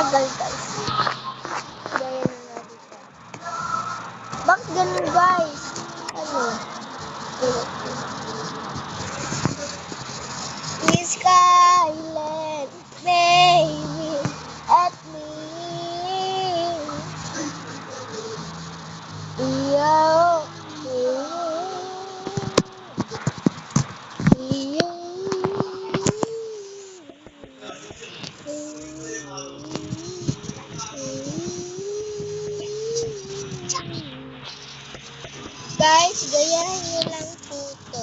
matagal guys. Gaya na natin. Bakit ganun guys? Ano? Skyland, baby, at me. Yo, guys, gayahin nyo lang po to.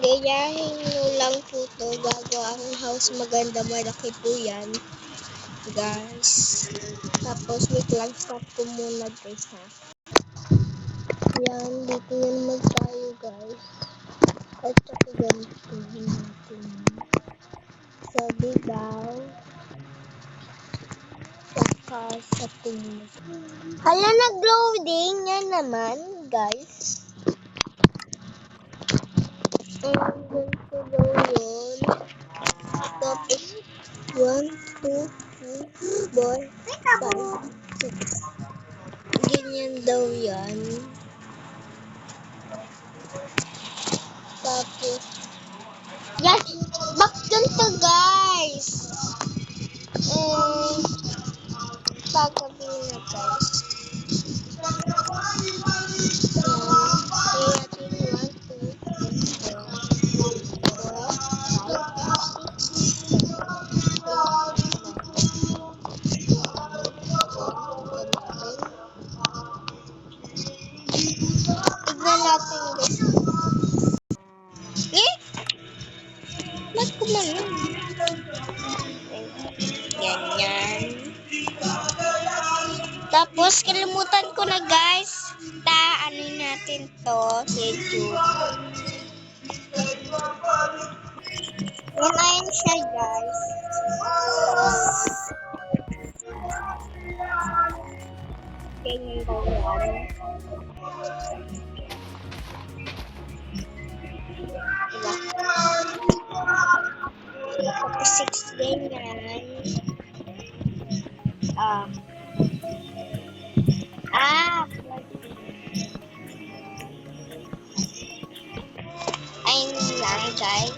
Gayahin nyo lang po to. Gagawa akong house. Maganda, malaki po yan. Guys. Tapos, wait lang. Stop ko muna guys ha. Yan. Dito yan tayo guys. At saka ganito natin. Sa bigaw. Saka sa tingin. Hala, nag-loading. Yan naman guys. Ganito daw yun. Tapos, 1, 2, 3, 4, 5, 6. Ganyan daw yan. Tapos, yan! Bakit ganito guys? Pagkabi na guys. Tignan natin guys. Ba't kumanon? Ganyan. Tapos, kalimutan ko na guys. Ano natin to. YouTube. Yan ayun siya guys. Ganyan daw yan. Tapos 6 ganyan. Ayun lang guys.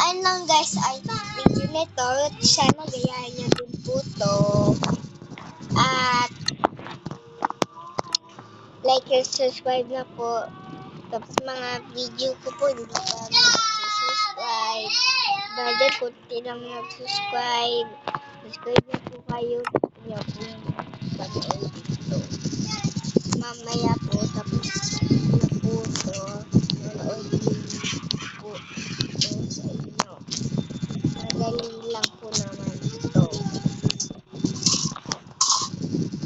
Ayun lang guys, ay video nito. Sana gayahin niyo din po to. At like and subscribe na po. Tapos mga video ko po hindi pa nag-subscribe. Dahil kunti lang nag-subscribe. Subscribe na po kayo. Kaya po pag-edit dito. Mamaya po tapos na po to. Nanood po ito sa inyo. Madali lang po naman ito.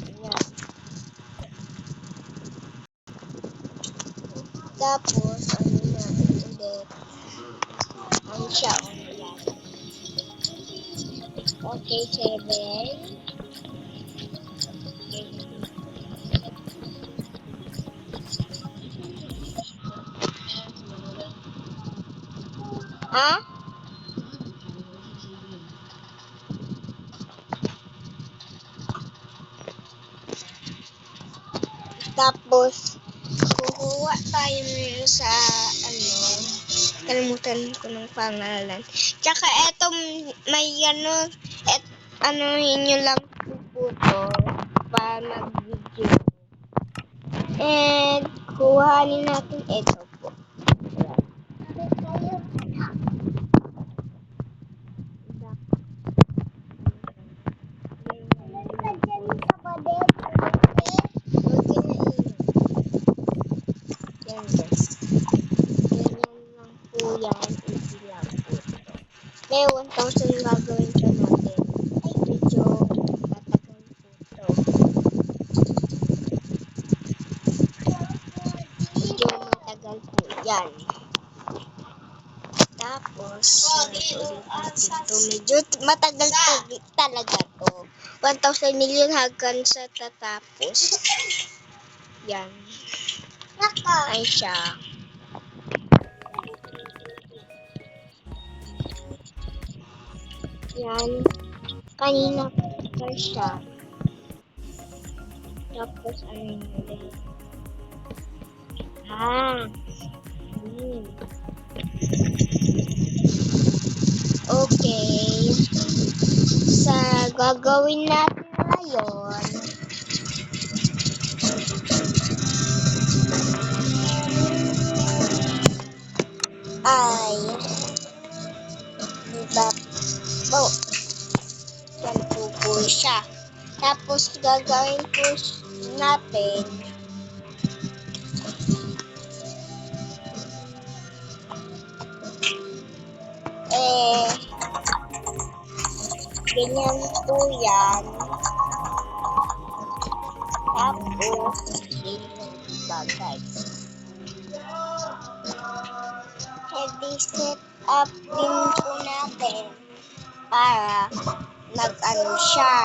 Ayan. Tapos, ano na ulit. Ano siya ulit. Okay, 7. Ha? Tapos, kukuha tayo ngayon sa, kalimutan ko ng pangalan. Tsaka, eto, may nyo lang po to para mag-video. And, kuhanin natin ito po. May 1,000 gagawin ka natin. Medyo matagal po ito. Medyo matagal po yan. Tapos, ulit natin ito. Medyo matagal talaga to. 1,000 million hanggang sa tatapos. Yan. Ay siya. Yan. Kanina pa siya. Tapos ano yun ulit? Okay. Sa gagawin natin ngayon, ay diba po, yan po siya. Tapos gagawin po natin ganyan po yan. Tapos ganyan ba guys. Heavy set up din po natin para nag-ano siya.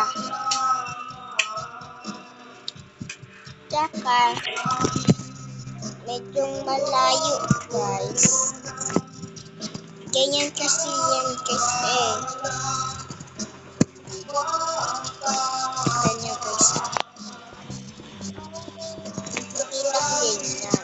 Tsaka medyo malayo guys. Ganyan kasi yan kasi. Ganyan guys. Kita ganyan.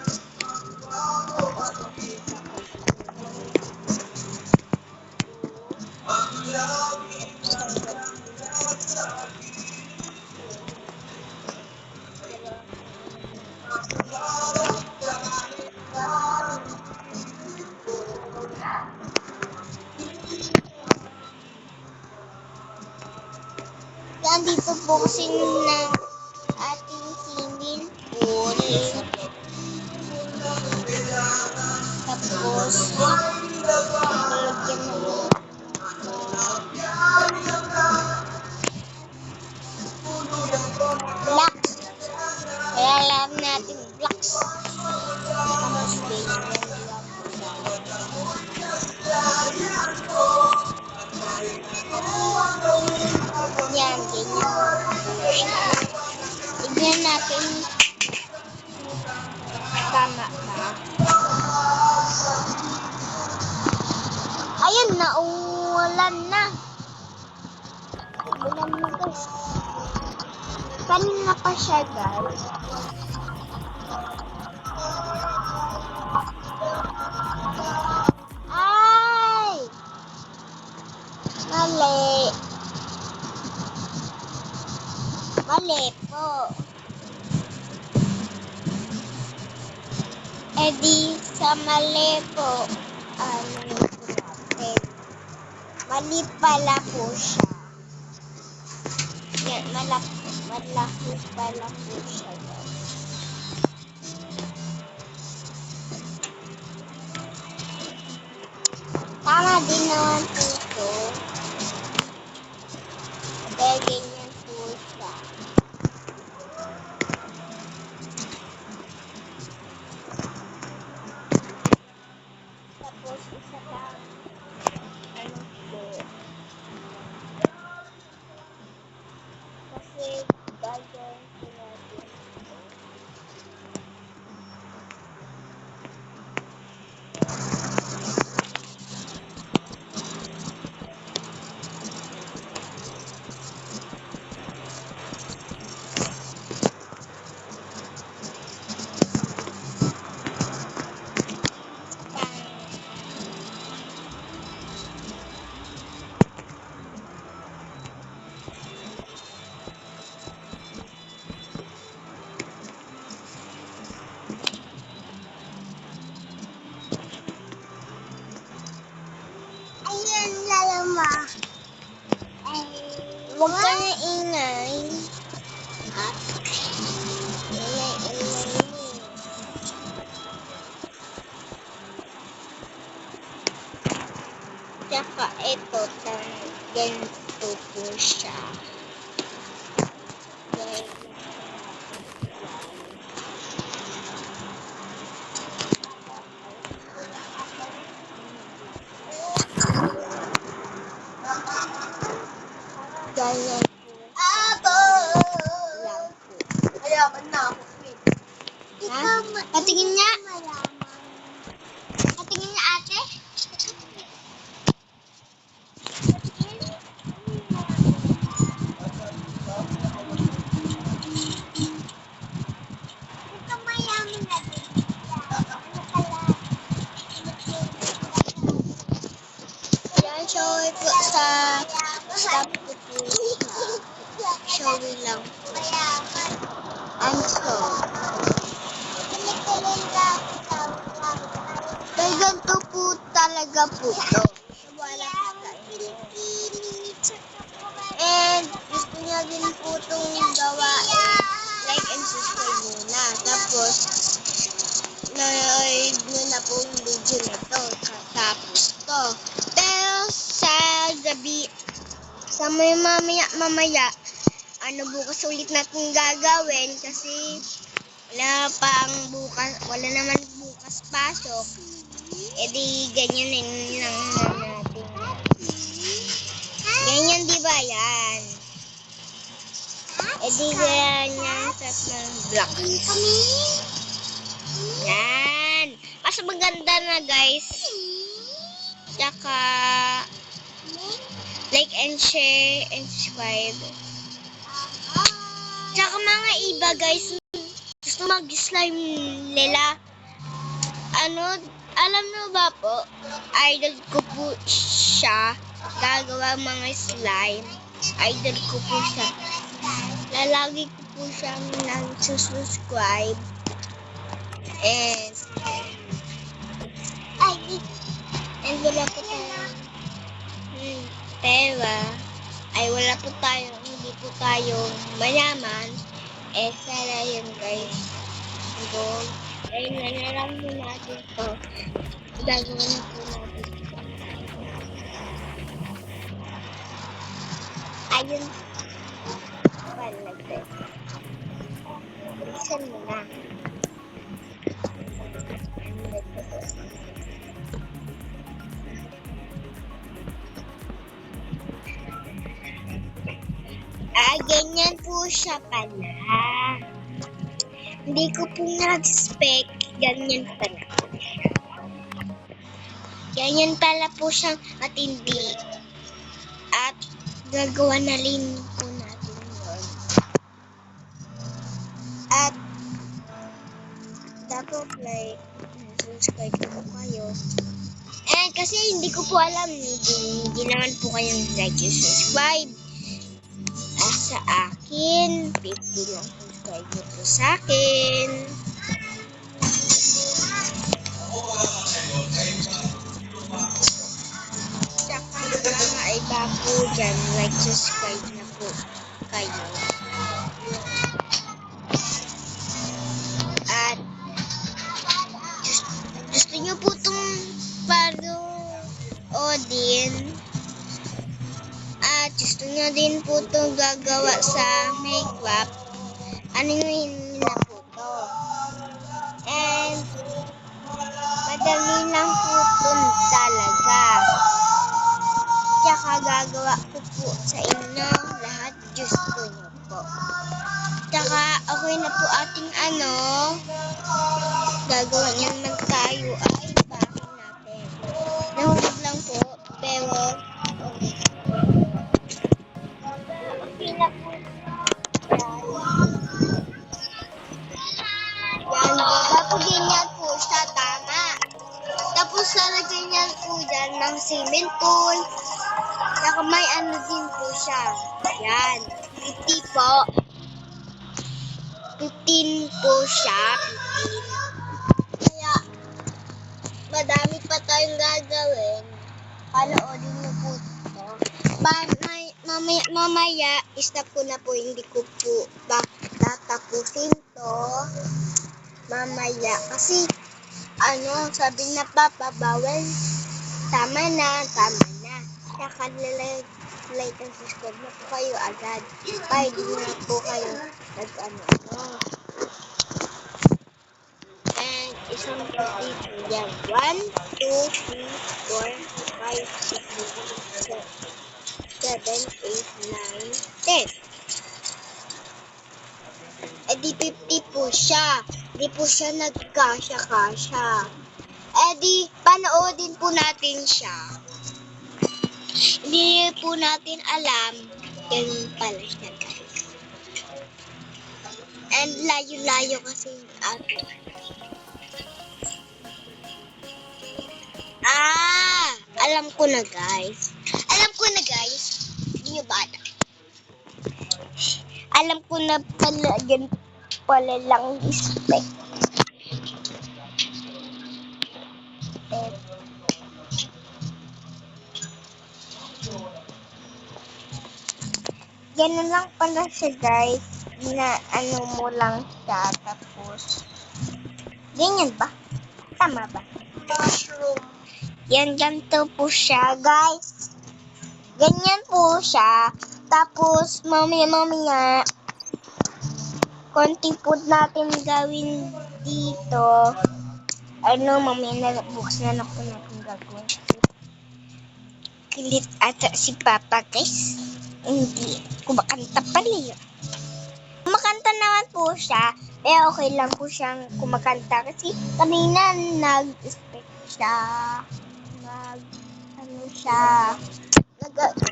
Dito po kasi ng ating swimming pool. Tapos, lagyan mo blocks. Kaya alam natin blocks. Tapos, ganyan lang po. Yan, ganyan. Tignan natin tama ba. Ayun na, umulan na. Ulan na guys. Kanina pa siya guys. Ay! Mali. Mali po. Eh di sa mali po. Ano natin? Mali pala po siya. Yan, malaki pala po siya guys. Tama din naman po ito. Kaya ganyan po siya. Tapos isa pa. Ano po. Kasi gagawin ko natin. Ayan, lalama. Huwag ka na ingay. Ingay mo. Tsaka ito, ganito po siya. Ganyan po. mayaman na ako. Ha? Patingin niya. Patingin niya, ate. Ito mayaman na din. Yan, showy po sa stop ko po. Showy lang po. I'm so. Dahil ganito po talaga po to. Wala po tayo. And gusto niya din po itong gawain. Like and subscribe muna. Tapos, na-ride mo na po yung video na to. Tapos to. Pero sa gabi, sa mamaya, bukas ulit natin gagawin kasi wala naman bukas pasok. E di ganyan lang natin. Ganyan di ba yan? E di ganyan sa block. Yan. Mas maganda na guys. Tsaka like and share and subscribe. Tsaka mga iba guys, gusto mag-slime nila. Alam mo ba po, idol ko po siya, gagawa mga slime. Idol ko po siya. Lalagi ko po siya nag-subscribe. And wala po tayong pera. Wala po tayong, hindi po tayong mayaman. Sana yun guys. Nalang po natin to. Gagawin na po natin. Ayun. Like this. Buksan mo na. Ganyan po siya pala. Hindi ko po nag-expect. Ganyan pala. Ganyan pala po siyang matindi. At gagawa na rin po natin yun. At dapat like, subscribe po kayo. Kasi hindi ko po alam. Hindi naman po kayong like and subscribe. Sa akin, 50 lang subscribe nyo po sa akin. Tsaka mga iba po dyan, like, subscribe na po kayo. At gusto nyo po itong paroodin. At gusto nyo din po itong gagawa sa makeup. Anuhin na po ito. And madali lang po ito talaga. Tsaka gagawa ko po sa inyo lahat gusto nyo po. Tsaka okay na po ating gagawa niya naman tayo ay bahay natin. Nahulog lang po, pero okay na po. Yan, tapos ganyan po siya, tama. Tapos lalagyan niya po dyan ng cement tool. Saka may din po siya. Yan, 50 po. 15 po siya. 15. Kaya, madami pa tayong gagawin. Panoodin niyo po ito. Mamaya, stop ko na po. Hindi ko po tatapusin to. Mamaya. Kasi, sabi na papabawal. Tama na. Saka like and subscribe na po kayo agad. Kahit di na po kayo And isang po dito yan. 1, 2, 3, 4, 5, 6, 7, 8, 9, 10. di 50 po siya. Di po siya nagkasya-kasya. Di panoodin po natin siya. Hindi po natin alam. Ganun pala siya, guys. And layo-layo kasi yung ato. Alam ko na, guys. Hindi nyo ba alam? Alam ko na pala, yan pala lang spec. Ganun lang pala siya, guys. Na ano mo lang siya, tapos ganyan ba? Tama ba? Mushroom. Yan, ganito po siya, guys. Ganyan po siya. Tapos, mamaya, konti po natin gawin dito. Mamaya na, bukas na ako natin gagawin. Kilit ata si Papa, guys. Hindi, kumakanta pala yun. Kumakanta naman po siya. Okay lang po siyang kumakanta. Kasi kanina nag-expect siya.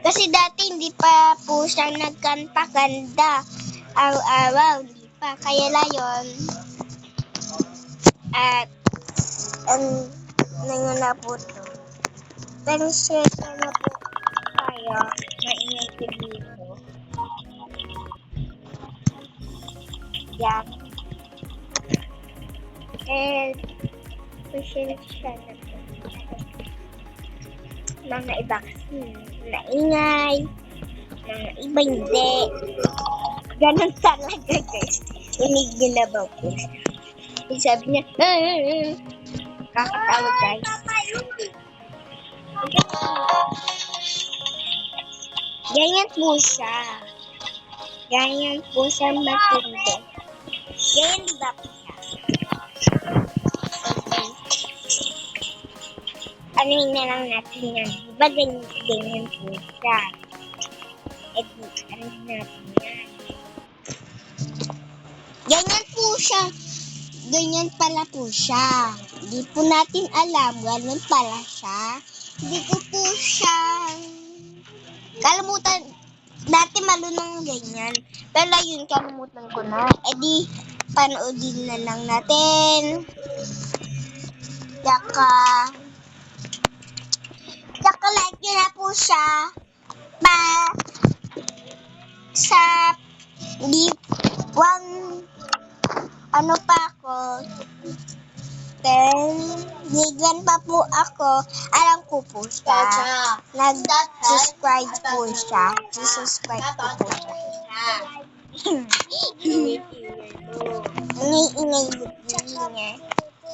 Kasi dati hindi pa po siya nagkanta ganda. Araw-araw, hindi pa. Kaya lang yun. At, na po ito. Pero share na po tayo. Maingay ko dito. Yan. And, pasensya na po. Mga iba kasi naingay. Mga iba hindi. Ganun talaga, guys. Iniginabaw po siya. Sabi niya, kakatawa, guys. Ganyan po siya. Ganyan po siya matindi. Ganyan ba po siya? Anuhin na lang natin yan. Diba ganyan po siya? Anuhin natin yan. Ganyan po siya. Ganyan pala po siya. Hindi po natin alam. Ganun pala siya. Hindi ko po siya kalimutan. Dati malunong ganyan. Pero yun, kalimutan ko na. Panoodin na lang natin. Tsaka like nyo na po siya. Ano pa ako? 10 bigyan pa po ako. Alam ko po siya. Nag-subscribe po siya. Subscribe po siya.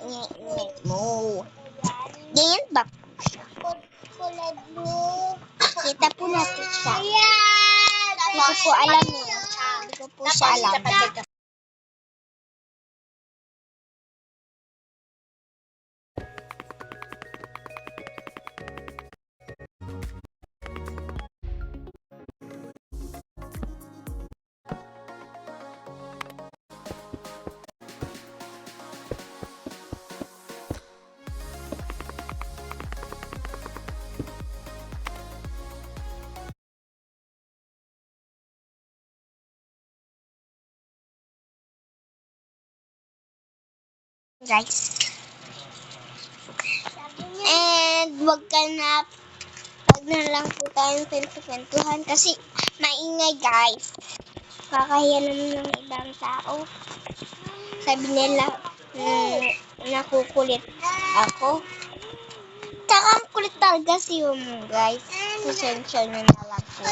Ingay mo. Ganyan ba po siya? Kita po natin siya. Hindi ko po alam yun. Hindi ko po siya alam. Guys. And wag na lang po tayong kwentuhan kasi maingay, guys. Kakahiya naman ng ibang tao. Sabi nila, nakukulit ako. Tsaka ang kulit talaga si guys. Pasensya nyo na lang po.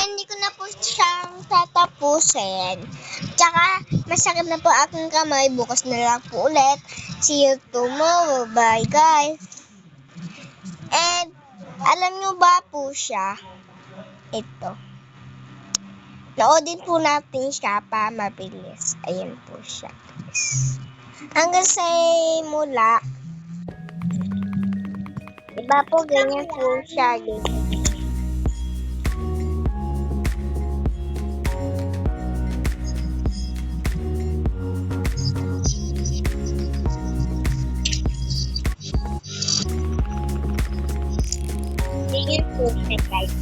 hindi ko na po siyang tatapusin. Tsaka, masakit na po aking kamay. Bukas na lang po ulit. See you tomorrow. Bye, guys. And, alam nyo ba po siya? Ito. Noodin po natin siya para mabilis. Ayan po siya, guys. Hanggang sa mula, iba po ganyan po siya, guys. Ganyan po siya, guys.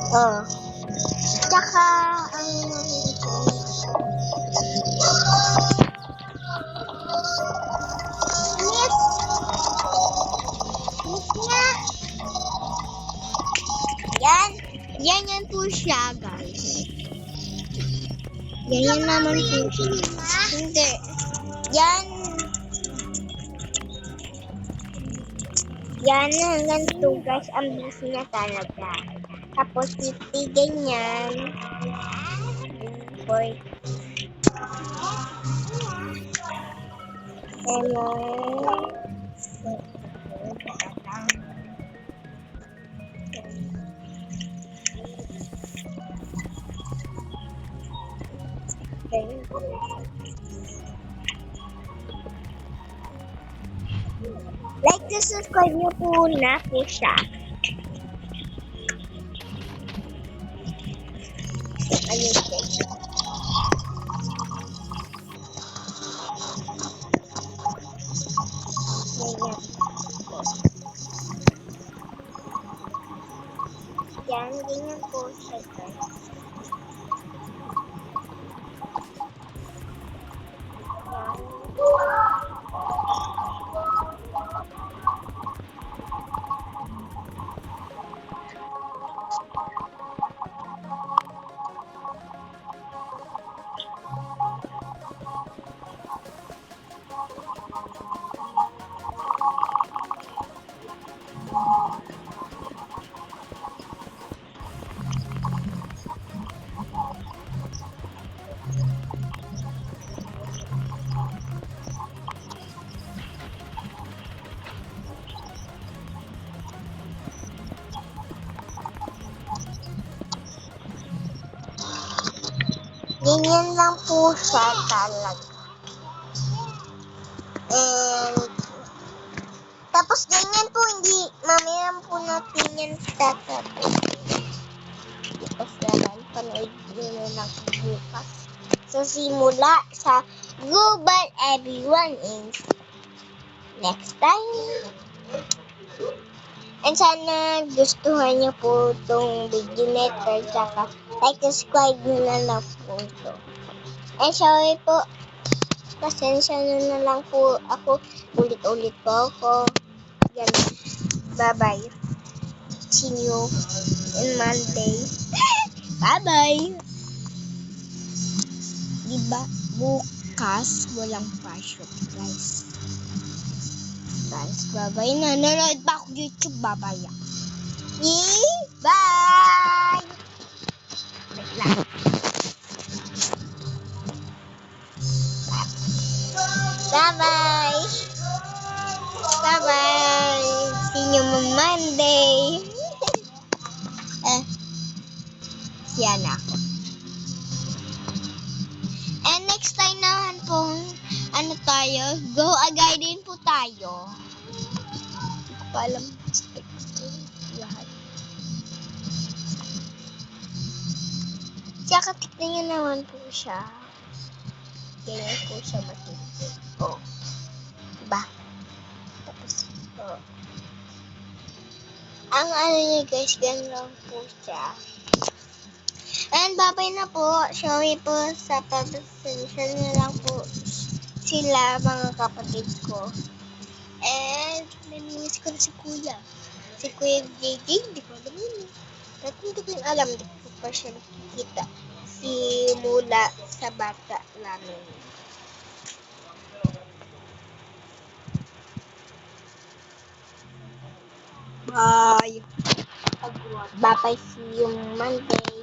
Oh. Tsaka, ang Miss! Miss nga! Yan. Yan po siya, guys. Ganyan naman po siya. Hindi. Yan. Yan hanggang to, guys. Ang bilis niya talaga. Tapos, ganyan. Boy. Like to subscribe niyo po na po siya. Ayun po. Yan, ganyan po siya, guys. Ganyan lang po siya talaga. And, tapos ganyan po, hindi, mamaya po natin yan tatapos. Tapos naman, panood nyo na lang bukas. So, simula sa Goodbye everyone is next time. And sana gustuhan nyo po itong video netter. Tsaka like, subscribe nyo na lang po ito. And sorry po. Pasensya nyo na lang po ako. Ulit-ulit po ako. Yan. Bye-bye. See you in Monday. Bye-bye. Diba? Bukas walang passion, guys. Guys, bye-bye na. Nanonood pa ako YouTube, bye-bye. Bye! Wait lang. Bye-bye! Bye-bye! See you on Monday! Yan ako. And next time naman po, ano tayo? Go again po tayo. Hindi ko pa alam lahat. Tsaka tignan nyo naman po siya. Ganyan po siya matindi. Oh. Diba? Tapos, oh. Ang ano niya, guys, ganyan lang po siya. And bye-bye na po. Sorry po sa pag-pasensya na lang po sila, mga kapatid ko. And namimiss ko na si Kuya. Si Kuya JJ, hindi ko alam yun. Dati hindi ko yung alam, hindi ko pa siya nakikita. Simula sa bata namin. Bye! Bye-bye, see you Monday.